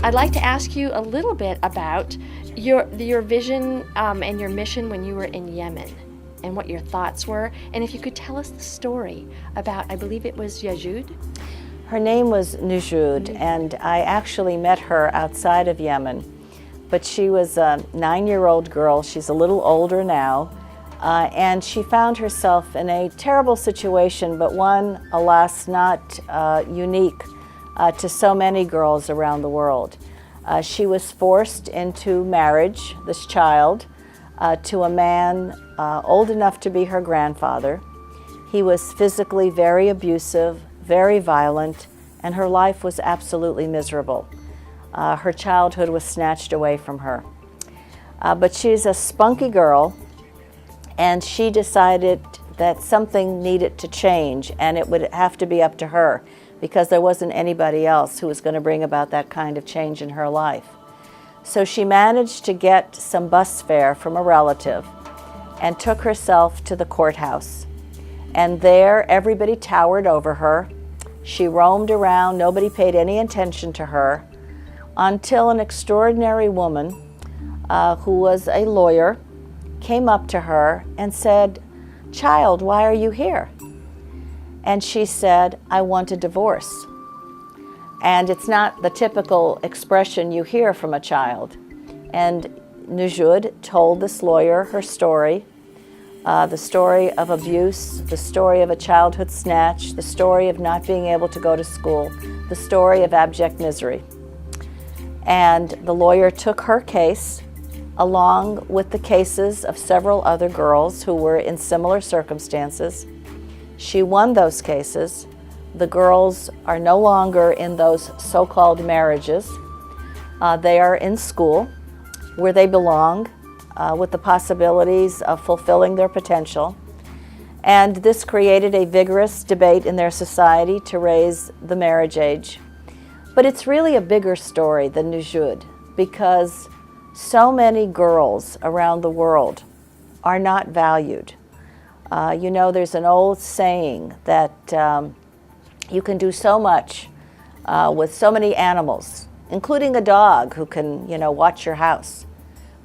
I'd like to ask you a little bit about your vision and your mission when you were in Yemen, and what your thoughts were, and if you could tell us the story about, I believe it was Yajud? Her name was Nujud, and I actually met her outside of Yemen. But she was a 9-year-old girl. She's a little older now, and she found herself in a terrible situation, but one, alas, not unique to so many girls around the world. She was forced into marriage, this child, to a man old enough to be her grandfather. He was physically very abusive, very violent, and her life was absolutely miserable. Her childhood was snatched away from her. But she's a spunky girl, and she decided that something needed to change, and it would have to be up to her, because there wasn't anybody else who was going to bring about that kind of change in her life. So she managed to get some bus fare from a relative and took herself to the courthouse. And there, everybody towered over her. She roamed around, nobody paid any attention to her, until an extraordinary woman who was a lawyer came up to her and said, "Child, why are you here?" And she said, "I want a divorce." And it's not the typical expression you hear from a child. And Nujud told this lawyer her story, the story of abuse, the story of a childhood snatch, the story of not being able to go to school, the story of abject misery. And the lawyer took her case, along with the cases of several other girls who were in similar circumstances. She won those cases. The girls are no longer in those so-called marriages. They are in school, where they belong, with the possibilities of fulfilling their potential. And this created a vigorous debate in their society to raise the marriage age. But it's really a bigger story than Nujud, because so many girls around the world are not valued. You know, there's an old saying that you can do so much with so many animals, including a dog who can, watch your house.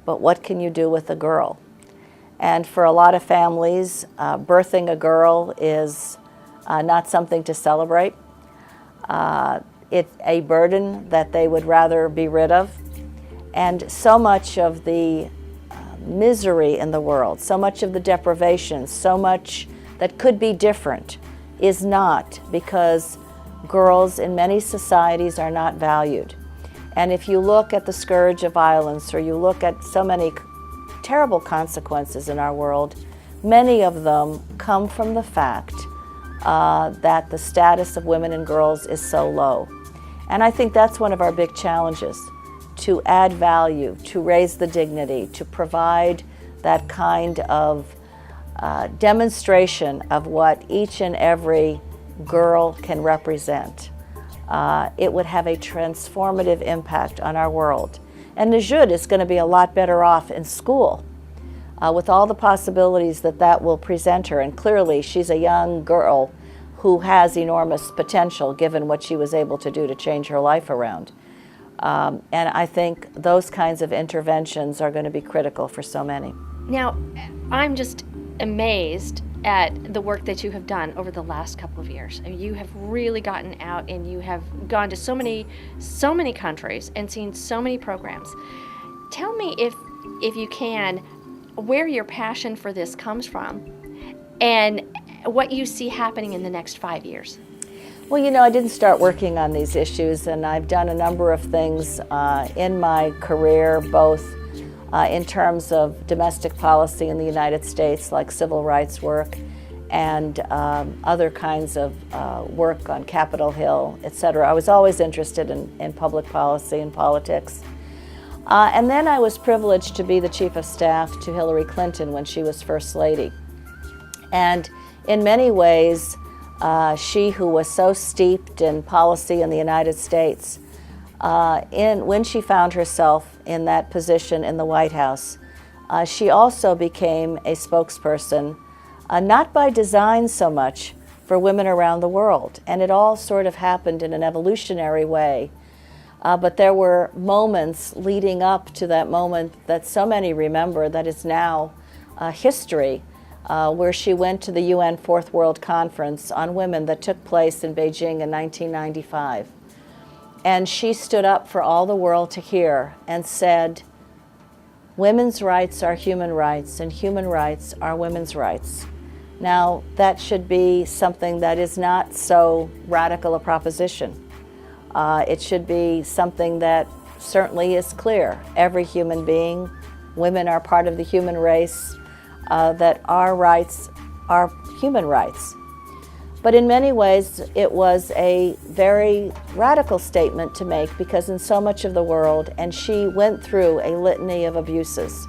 But what can you do with a girl? And for a lot of families, birthing a girl is not something to celebrate. It's a burden that they would rather be rid of. And so much of the misery in the world, so much of the deprivation, so much that could be different is not, because girls in many societies are not valued. And if you look at the scourge of violence, or you look at so many terrible consequences in our world, many of them come from the fact that the status of women and girls is so low. And I think that's one of our big challenges, to add value, to raise the dignity, to provide that kind of demonstration of what each and every girl can represent. It would have a transformative impact on our world. And Nujud is going to be a lot better off in school with all the possibilities that that will present her. And clearly, she's a young girl who has enormous potential, given what she was able to do to change her life around. And I think those kinds of interventions are going to be critical for so many. Now, I'm just amazed at the work that you have done over the last couple of years. I mean, you have really gotten out, and you have gone to so many countries and seen so many programs. Tell me, if you can, where your passion for this comes from, and what you see happening in the next 5 years. Well, I didn't start working on these issues, and I've done a number of things in my career, both in terms of domestic policy in the United States, like civil rights work, and other kinds of work on Capitol Hill, etc. I was always interested in public policy and politics. And then I was privileged to be the chief of staff to Hillary Clinton when she was First Lady. And in many ways, she who was so steeped in policy in the United States, when she found herself in that position in the White House, she also became a spokesperson, not by design so much, for women around the world. And it all sort of happened in an evolutionary way. But there were moments leading up to that moment that so many remember that is now history, where she went to the UN Fourth World Conference on Women that took place in Beijing in 1995. And she stood up for all the world to hear and said, women's rights are human rights, and human rights are women's rights. Now, that should be something that is not so radical a proposition. It should be something that certainly is clear. Every human being, women are part of the human race, that our rights are human rights. But in many ways, it was a very radical statement to make, because in so much of the world, and she went through a litany of abuses,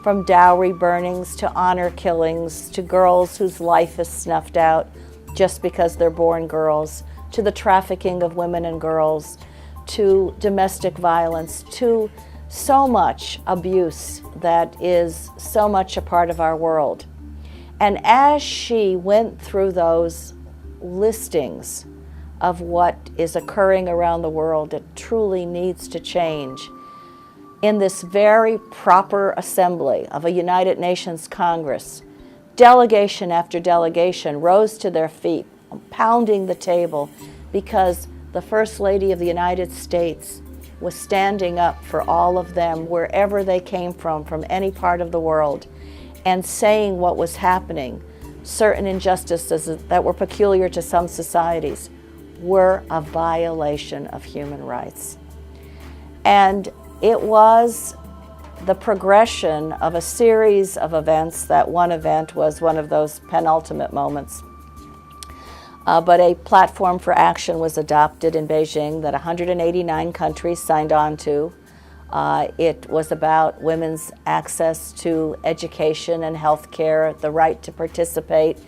from dowry burnings to honor killings, to girls whose life is snuffed out just because they're born girls, to the trafficking of women and girls, to domestic violence, to so much abuse that is so much a part of our world. And as she went through those listings of what is occurring around the world that truly needs to change, in this very proper assembly of a United Nations Congress, delegation after delegation rose to their feet, pounding the table, because the First Lady of the United States was standing up for all of them, wherever they came from any part of the world, and saying what was happening. Certain injustices that were peculiar to some societies were a violation of human rights. And it was the progression of a series of events. That one event was one of those penultimate moments. But a platform for action was adopted in Beijing that 189 countries signed on to. It was about women's access to education and health care, the right to participate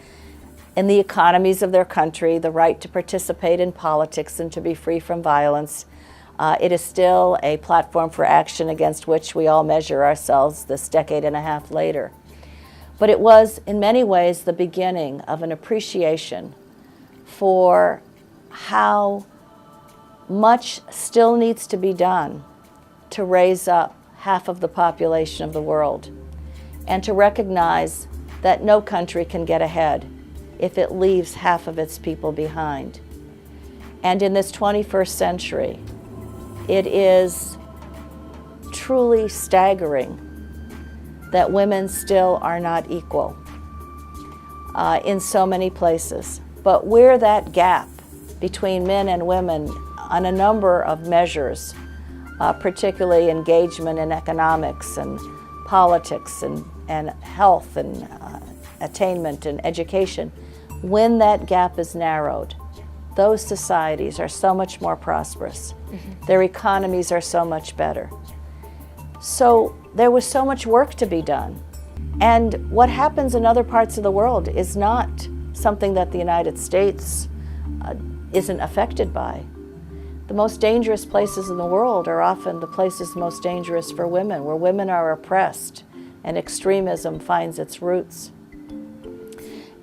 in the economies of their country, the right to participate in politics and to be free from violence. It is still a platform for action against which we all measure ourselves this decade and a half later. But it was, in many ways, the beginning of an appreciation for how much still needs to be done to raise up half of the population of the world, and to recognize that no country can get ahead if it leaves half of its people behind. And in this 21st century, it is truly staggering that women still are not equal in so many places. But where that gap between men and women on a number of measures, particularly engagement in economics and politics and health and attainment and education, when that gap is narrowed, those societies are so much more prosperous. Mm-hmm. Their economies are so much better. So there was so much work to be done. And what happens in other parts of the world is not something that the United States isn't affected by. The most dangerous places in the world are often the places most dangerous for women, where women are oppressed and extremism finds its roots.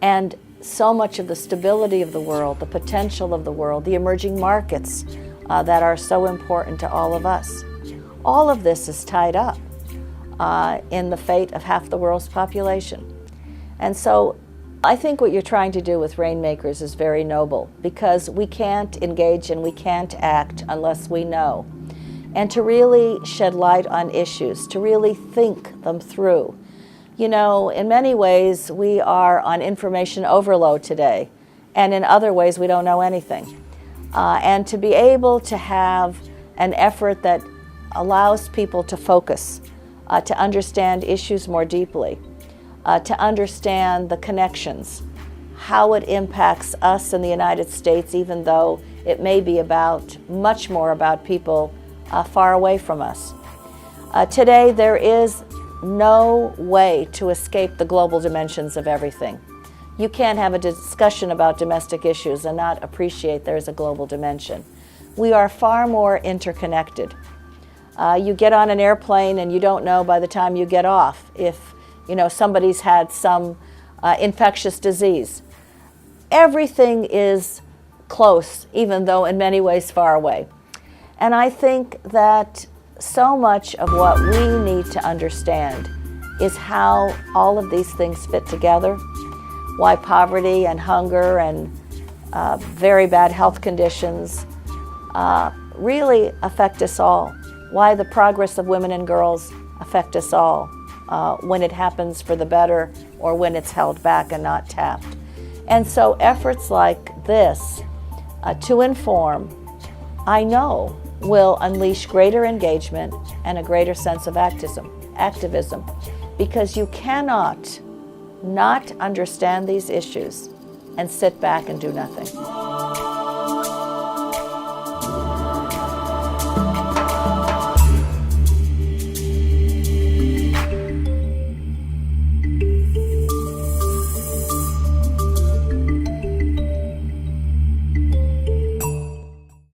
And so much of the stability of the world, the potential of the world, the emerging markets that are so important to all of us, all of this is tied up in the fate of half the world's population. And so I think what you're trying to do with Rainmakers is very noble, because we can't engage and we can't act unless we know. And to really shed light on issues, to really think them through. You know, in many ways, we are on information overload today, and in other ways, we don't know anything. And to be able to have an effort that allows people to focus, to understand issues more deeply, to understand the connections, how it impacts us in the United States, even though it may be about much more about people far away from us. Today, there is no way to escape the global dimensions of everything. You can't have a discussion about domestic issues and not appreciate there's a global dimension. We are far more interconnected. You get on an airplane and you don't know by the time you get off if somebody's had some infectious disease. Everything is close, even though in many ways far away. And I think that so much of what we need to understand is how all of these things fit together, why poverty and hunger and very bad health conditions really affect us all, why the progress of women and girls affect us all when it happens for the better or when it's held back and not tapped. And so efforts like this to inform, I know, will unleash greater engagement and a greater sense of activism, because you cannot not understand these issues and sit back and do nothing.